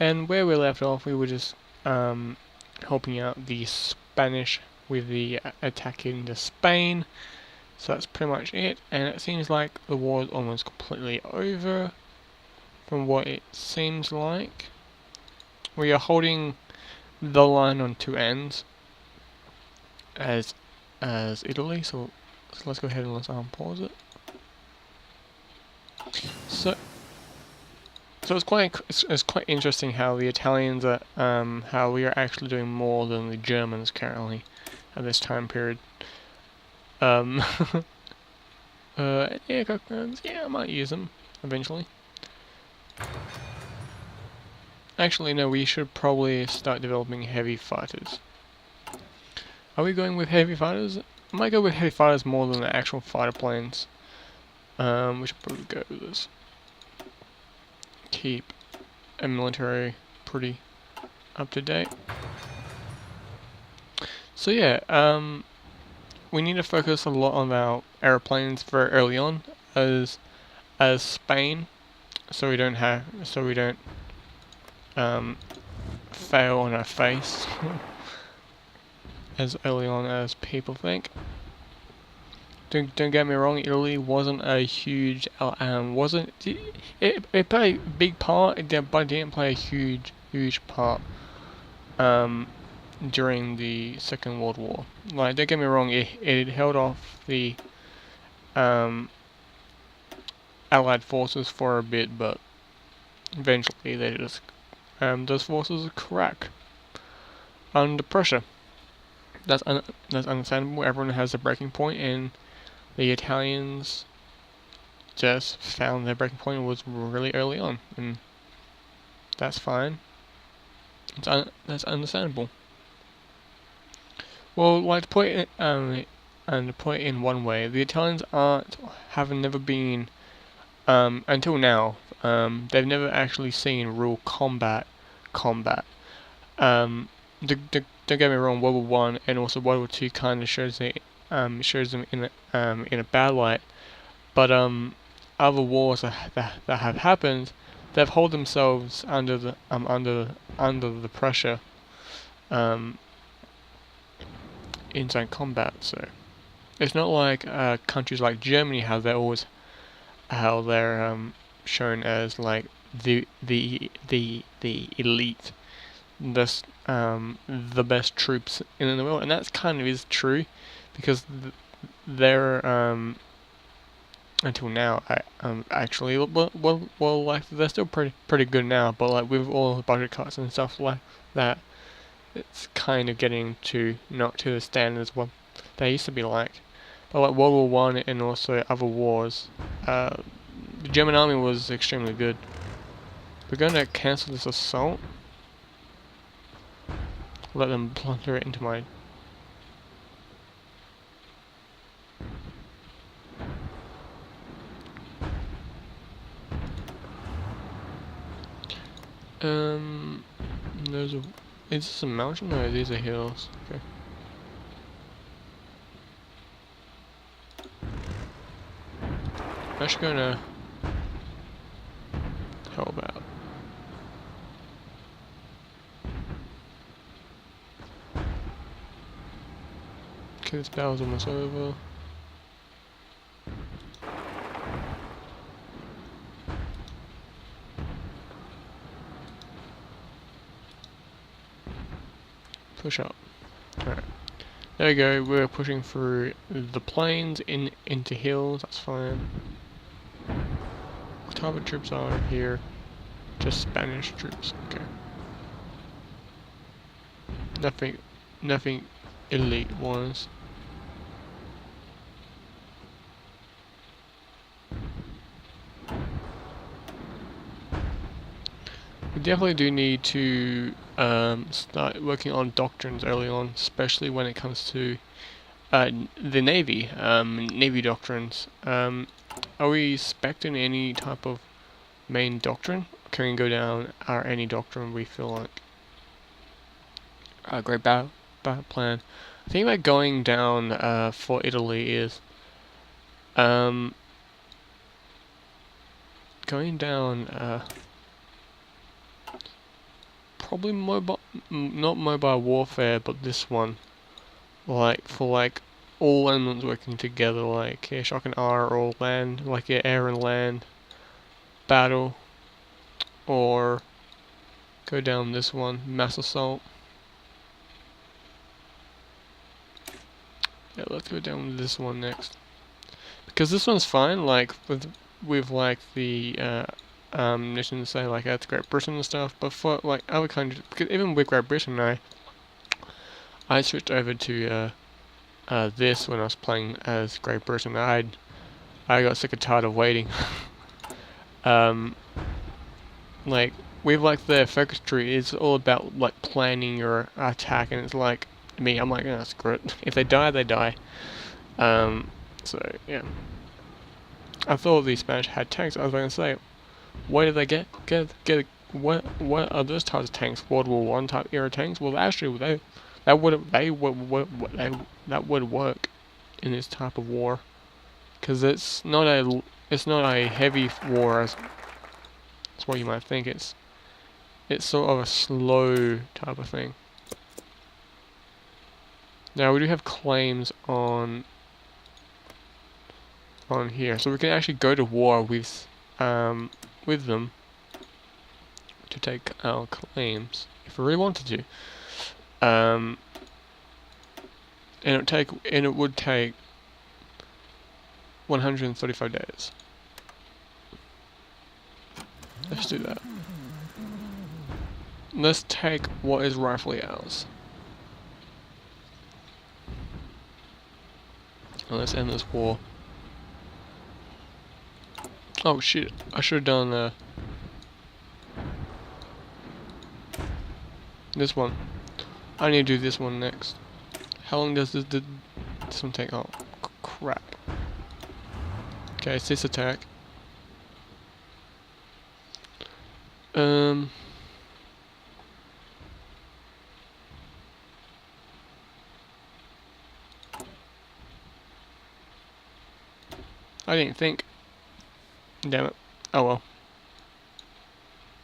And where we left off, we were just helping out the Spanish with the attack into Spain. So that's pretty much it, and it seems like the war is almost completely over, from what it seems like. We are holding the line on two ends as Italy, so let's go ahead and let's pause it. So it's quite interesting how the Italians are how we are actually doing more than the Germans currently at this time period. Aircraft guns, yeah, I might use them eventually. Actually, no, we should probably start developing heavy fighters. Are we going with heavy fighters? I might go with heavy fighters more than the actual fighter planes. We should probably go with this. Keep a military pretty up to date. So yeah, we need to focus a lot on our airplanes very early on as Spain, so we don't fail on our face as early on as people think. Don't get me wrong, Italy wasn't a huge it played a big part, but it didn't play a huge part during the Second World War. Like, don't get me wrong, it held off the Allied forces for a bit, but eventually they just those forces crack under pressure. That's understandable. Everyone has a breaking point, and the Italians just found their breaking point was really early on, and that's fine. That's understandable. Well, like to put it and to put it in one way, the Italians have never been until now. They've never actually seen real combat. Don't get me wrong. World War One and also World War Two kind of shows them in a bad light, but other wars that have happened, they've held themselves under the pressure inside combat. So it's not like countries like Germany how they're shown as like the elite, the best troops in the world, and that's kind of is true, because they're until now actually well like they're still pretty good now, but like with all the budget cuts and stuff like that, it's kind of getting to not to the standards what they used to be like. But like World War One and also other wars, the German army was extremely good. We're going to cancel this assault. Let them plunder it into my... There's a... Is this a mountain? No, these are hills. Okay. I'm actually gonna... How about... Okay, this battle's almost over. Push up. Alright. There we go, we're pushing through the plains into hills, that's fine. What type of troops are here? Just Spanish troops, okay. Nothing elite ones. We definitely do need to start working on doctrines early on, especially when it comes to the Navy. Navy doctrines. Are we expecting any type of main doctrine? Can we go down any doctrine we feel like? Great battle plan. I think about going down for Italy is going down probably mobile, not mobile warfare, but this one, like for like all elements working together, like shock and awe, or land, like air and land battle, or go down this one, mass assault. Yeah, let's go down with this one next, because this one's fine, like with like the mission, say like that's Great Britain and stuff, but for like other countries, because even with Great Britain, I switched over to this when I was playing as Great Britain. I got sick and tired of waiting. Like with like the focus tree, it's all about like planning your attack, and it's like me, I'm like, oh, screw it. If they die, they die. So yeah. I thought the Spanish had tanks. I was going to say, where did they get what are those types of tanks? World War One type era tanks? Well, actually, that would work in this type of war, because it's not a heavy war as that's what you might think. It's sort of a slow type of thing. Now we do have claims on here, so we can actually go to war with them to take our claims if we really wanted to. And it would take 135 days. Let's do that. Let's take what is rightfully ours. And let's end this war. Oh shit, I should have done this one. I need to do this one next. How long does this one take? Oh, crap. Okay, it's this attack. I didn't think. Damn it. Oh well.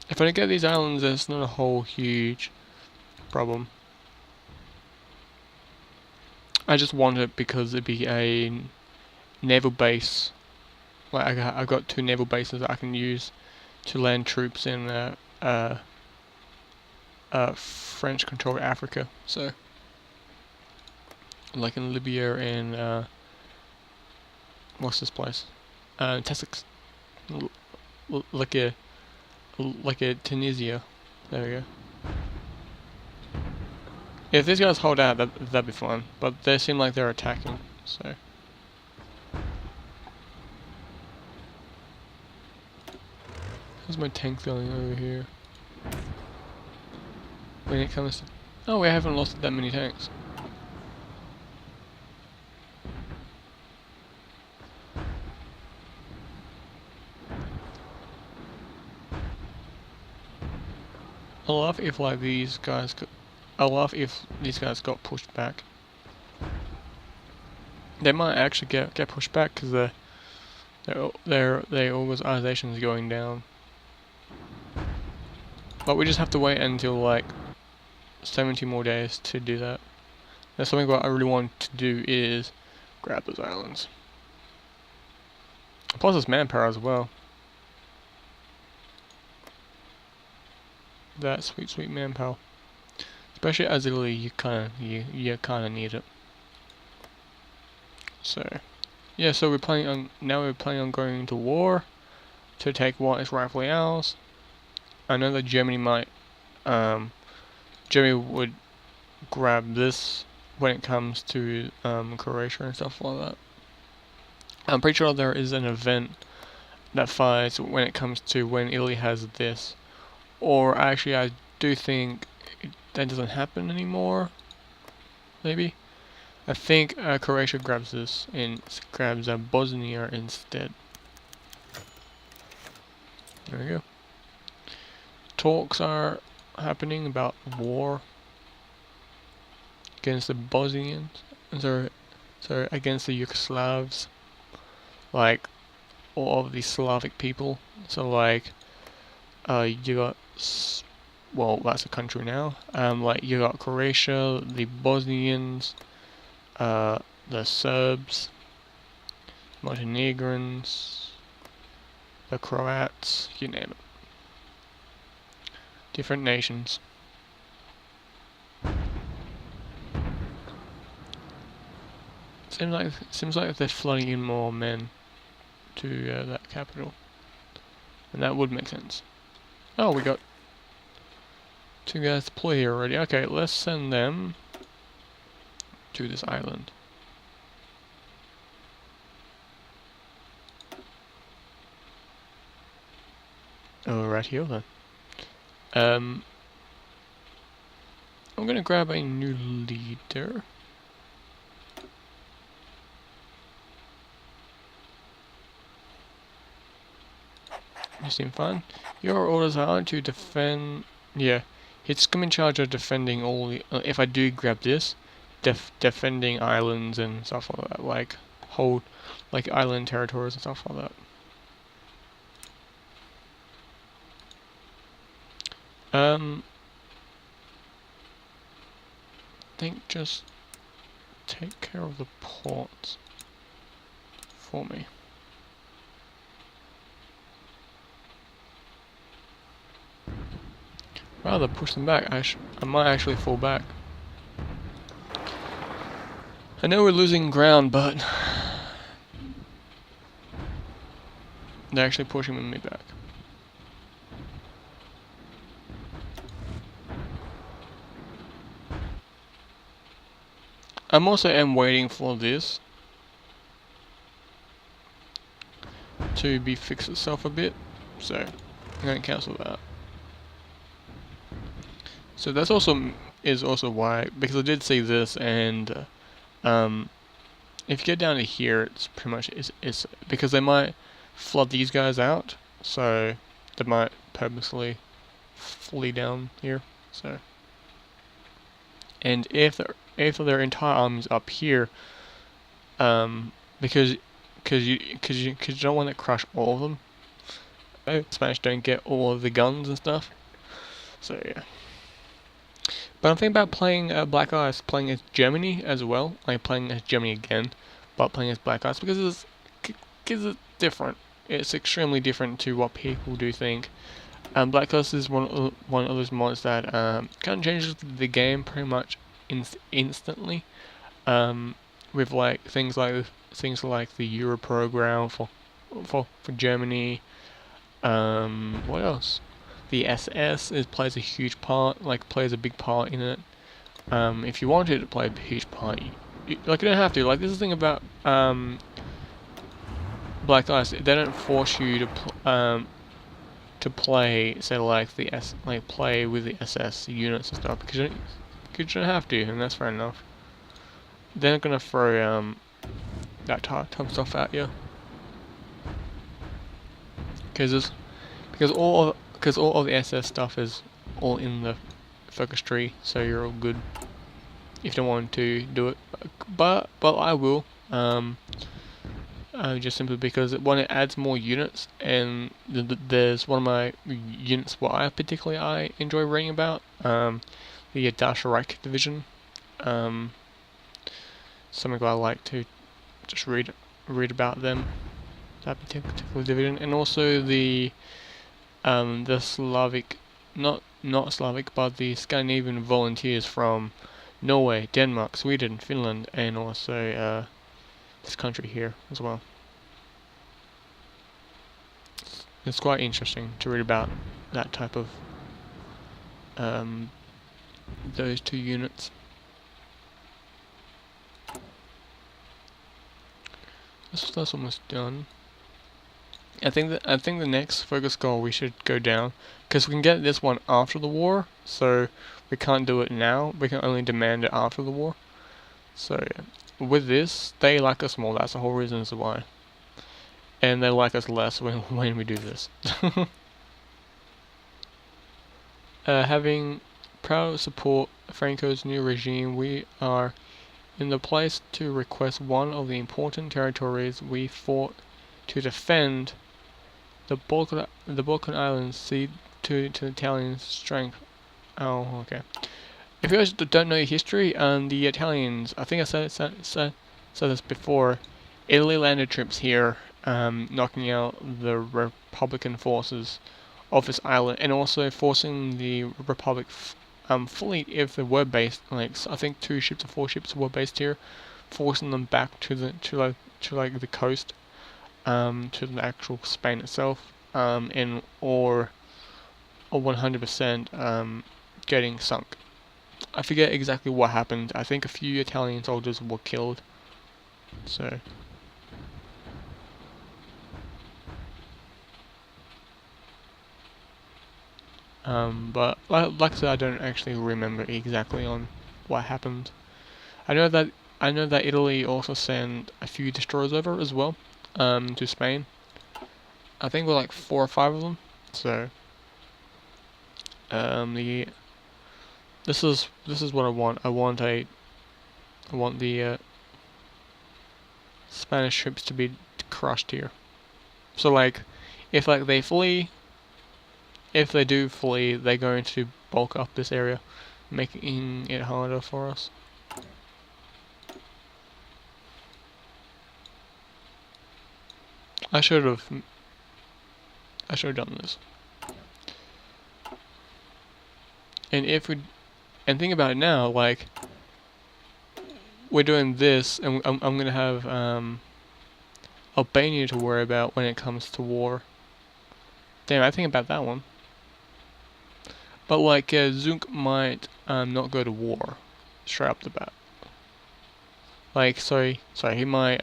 If I don't get these islands, it's not a whole huge problem. I just want it because it'd be a naval base. Like I've got 2 naval bases that I can use to land troops in French-controlled Africa. So, like in Libya and what's this place? Tessex. Like a Tunisia. There we go. If these guys hold out, that'd be fine. But they seem like they're attacking, so. How's my tank going over here? When it comes to... Oh, we haven't lost that many tanks. I love if like these guys got pushed back. They might actually get pushed back because their organization is going down. But we just have to wait until like 70 more days to do that. That's something what I really want to do is grab those islands. Plus it's manpower as well. That sweet manpower. Especially as Italy, you kinda need it. So yeah, so we're planning on going to war to take what is rightfully ours. I know that Germany would grab this when it comes to Croatia and stuff like that. I'm pretty sure there is an event that fights when it comes to when Italy has this. Or actually, I do think that doesn't happen anymore. Maybe. I think Croatia grabs this and grabs Bosnia instead. There we go. Talks are happening about war against the Bosnians. Sorry, against the Yugoslavs. Like all of these Slavic people. So like, you got well, that's a country now. Like you got Croatia, the Bosnians, the Serbs, Montenegrins, the Croats, you name it. Different nations. Seems like they're flooding in more men to that capital, and that would make sense. Oh, we got 2 guys deployed here already. Okay, let's send them to this island. Oh, right here then. I'm gonna grab a new leader. You seem fine. Your orders are to defend. Yeah, it's come in charge of defending all the. If I do grab this, defending islands and stuff like that, like island territories and stuff like that. I think just take care of the ports for me. Rather push them back. I might actually fall back. I know we're losing ground, but they're actually pushing me back. I'm also waiting for this to be fixed itself a bit, so I'm going to cancel that. So that's also why, because I did see this, and if you get down to here, it's pretty much it's because they might flood these guys out, so they might purposely flee down here. So, and if their entire army's up here, because you don't want to crush all of them. Spanish don't get all of the guns and stuff. So yeah. But I'm thinking about playing Black Ice, playing as Germany as well. Like playing as Germany again, but playing as Black Ice because it's different. It's extremely different to what people do think. Black Ice is one of those mods that kind of changes the game pretty much instantly. With like things like the Euro program for Germany. What else? The SS plays a huge part, plays a big part in it. If you wanted to play a huge part, you don't have to. Like, this is the thing about Black Ice. They don't force you to play, say, play with the SS units and stuff, because you don't have to, and that's fair enough. They're not gonna throw that type of stuff at you, because all of the SS stuff is all in the focus tree, so you're all good if you don't want to do it. But I will, just simply because it adds more units, and there's one of my units what I enjoy reading about, the Dash Reich division. Something I like to just read about them, that particular division, and also the Slavic, not Slavic, but the Scandinavian volunteers from Norway, Denmark, Sweden, Finland, and also this country here as well. It's quite interesting to read about that type of those two units. That's almost done. I think the next focus goal we should go down, because we can get this one after the war, so we can't do it now. We can only demand it after the war. So yeah. With this, they like us more. That's the whole reason as to why. And they like us less when we do this. Having proud support Franco's new regime, we are in the place to request one of the important territories we fought to defend. The Balkan Islands cede to Italian strength Oh, okay. If you guys don't know your history, the Italians, I think I said this before, Italy landed troops here, knocking out the Republican forces of this island, and also forcing the Republic fleet, if they were based, like I think 2 ships or 4 ships were based here, forcing them back to the the coast, to the actual Spain itself, and or 100% getting sunk. I forget exactly what happened. I think a few Italian soldiers were killed. So. But like I said, I don't actually remember exactly on what happened. I know that Italy also sent a few destroyers over as well, to Spain. I think we're like 4 or 5 of them. So, this is what I want. I want the Spanish troops to be crushed here. So like, if like they flee, if they do flee, they're going to bulk up this area, making it harder for us. I should have done this. And think about it now, like, we're doing this, and I'm gonna have Albania to worry about when it comes to war. Damn, I think about that one. But like, Zunk might not go to war straight up the bat. Like, sorry, he might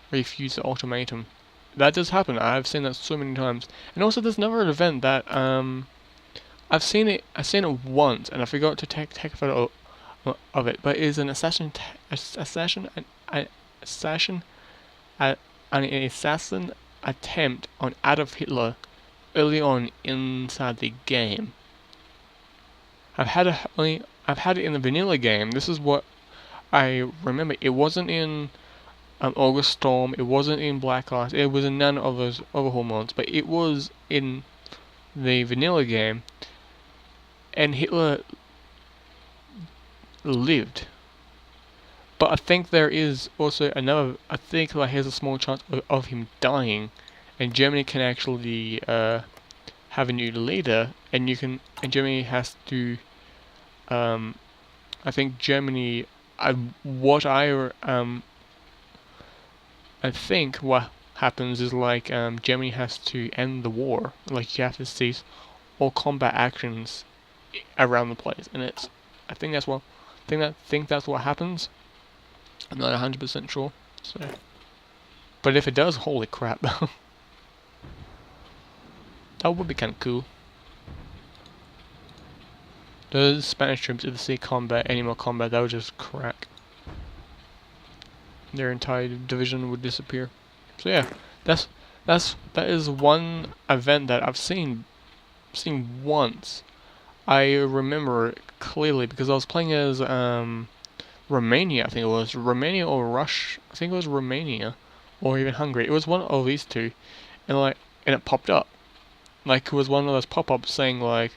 refuse the ultimatum. That does happen. I've seen that so many times. And also, there's another event that I've seen it once, and I forgot to take a photo of it. But it is an assassin attempt on Adolf Hitler early on inside the game. I've had it in the vanilla game. This is what I remember. It wasn't in August Storm. It wasn't in Black Ice. It was in none of those other hormones. But it was in the vanilla game, and Hitler lived. But I think there is also another. I think like there's a small chance of him dying, and Germany can actually have a new leader, and Germany has to. I think Germany. I think what happens is like Germany has to end the war. Like you have to cease all combat actions around the place, and I think that's what happens. I'm not 100% sure. So, but if it does, holy crap, that would be kind of cool. Those Spanish troops, if they see any more combat, that would just crack. Their entire division would disappear. So yeah, that is one event that I've seen once. I remember it clearly because I was playing as Romania. I think it was Romania or Russia. I think it was Romania or even Hungary. It was one of these two, and it popped up. Like it was one of those pop-ups saying like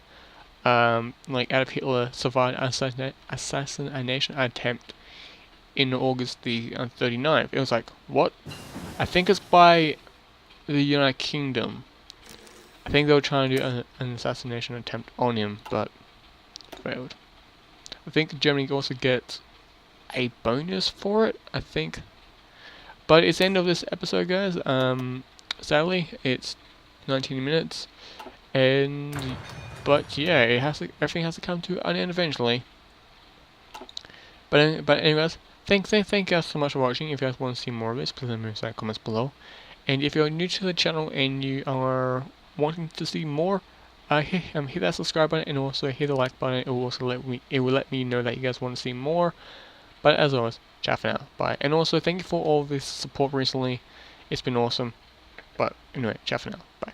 Adolf Hitler survived assassination attempt in August the 39th. It was like, what? I think it's by the United Kingdom. I think they were trying to do an assassination attempt on him, but failed. I think Germany also gets a bonus for it, I think. But it's the end of this episode, guys. Sadly, it's 19 minutes, but yeah, everything has to come to an end eventually. But anyways, thank you guys so much for watching. If you guys want to see more of this, please let me know in the comments below. And if you're new to the channel and you are wanting to see more, hit that subscribe button and also hit the like button. It will also let me know that you guys want to see more. But as always, ciao for now, bye. And also thank you for all this support recently. It's been awesome. But anyway, ciao for now, bye.